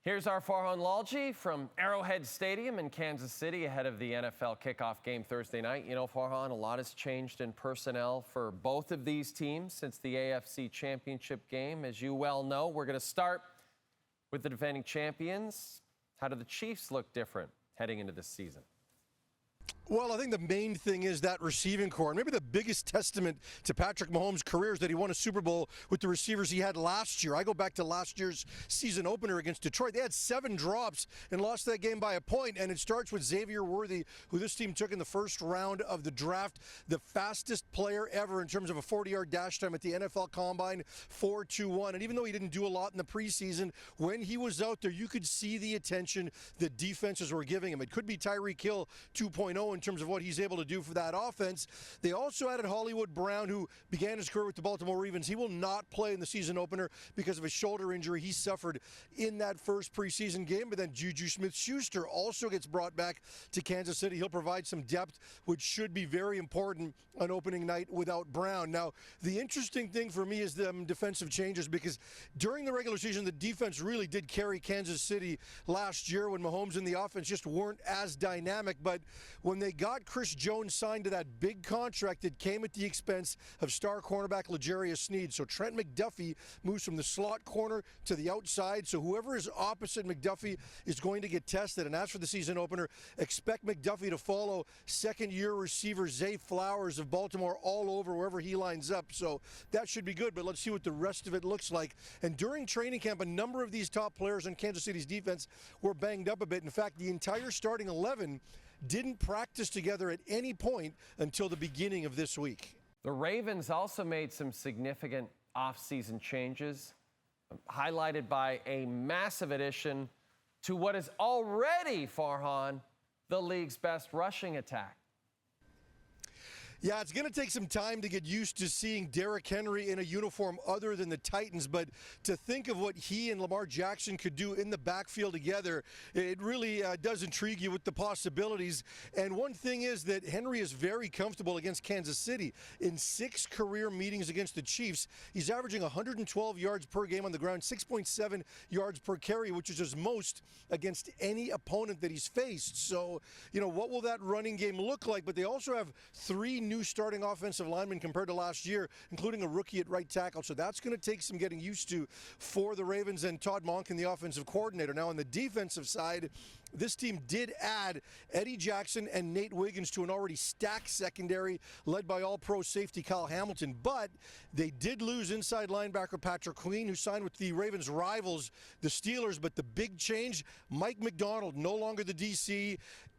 Here's our Farhan Lalji from Arrowhead Stadium in Kansas City ahead of the NFL kickoff game Thursday night. You know, Farhan, a lot has changed in personnel for both of these teams since the AFC Championship game. As you well know, we're going to start with the defending champions. How do the Chiefs look different heading into this season? Well, I think the main thing is that receiving core. And maybe the biggest testament to Patrick Mahomes' career is that he won a Super Bowl with the receivers he had last year. I go back to last year's season opener against Detroit. They had 7 drops and lost that game by a point. And it starts with Xavier Worthy, who this team took in the first round of the draft. The fastest player ever in terms of a 40-yard dash time at the NFL Combine, 4.21. And even though he didn't do a lot in the preseason, when he was out there, you could see the attention that defenses were giving him. It could be Tyreek Hill 2.0 in terms of what he's able to do for that offense. They also added Hollywood Brown, who began his career with the Baltimore Ravens. He will not play in the season opener because of a shoulder injury he suffered in that first preseason game. But then Juju Smith-Schuster also gets brought back to Kansas City. He'll provide some depth, which should be very important on opening night without Brown. Now, the interesting thing for me is the defensive changes, because during the regular season, the defense really did carry Kansas City last year when Mahomes and the offense just weren't as dynamic. But when they got Chris Jones signed to that big contract, that came at the expense of star cornerback L'Jarius Sneed. So Trent McDuffie moves from the slot corner to the outside. So whoever is opposite McDuffie is going to get tested. And as for the season opener, expect McDuffie to follow second-year receiver Zay Flowers of Baltimore all over wherever he lines up. So that should be good, but let's see what the rest of it looks like. And during training camp, a number of these top players in Kansas City's defense were banged up a bit. In fact, the entire starting 11 didn't practice together at any point until the beginning of this week. The Ravens also made some significant offseason changes, highlighted by a massive addition to what is already, Farhan, the league's best rushing attack. Yeah, it's going to take some time to get used to seeing Derrick Henry in a uniform other than the Titans, but to think of what he and Lamar Jackson could do in the backfield together, it really does intrigue you with the possibilities. And one thing is that Henry is very comfortable against Kansas City. In 6 career meetings against the Chiefs, he's averaging 112 yards per game on the ground, 6.7 yards per carry, which is his most against any opponent that he's faced. So, you know, what will that running game look like? But they also have 3 new starting offensive linemen compared to last year, including a rookie at right tackle. So that's going to take some getting used to for the Ravens and Todd Monken, the offensive coordinator. Now, on the defensive side, this team did add Eddie Jackson and Nate Wiggins to an already stacked secondary led by all-pro safety Kyle Hamilton. But they did lose inside linebacker Patrick Queen, who signed with the Ravens' rivals, the Steelers. But the big change, Mike McDonald, no longer the DC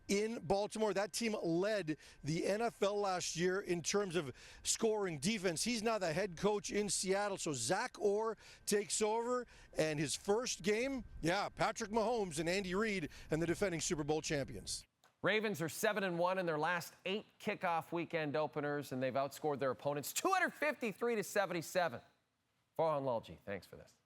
in Baltimore. That team led the NFL last year in terms of scoring defense. He's now the head coach in Seattle. So Zach Orr takes over, and his first game, Patrick Mahomes and Andy Reid and the defending Super Bowl champions. Ravens are 7-1 in their last 8 kickoff weekend openers, and they've outscored their opponents 253-77. Farhan Lalji, thanks for this.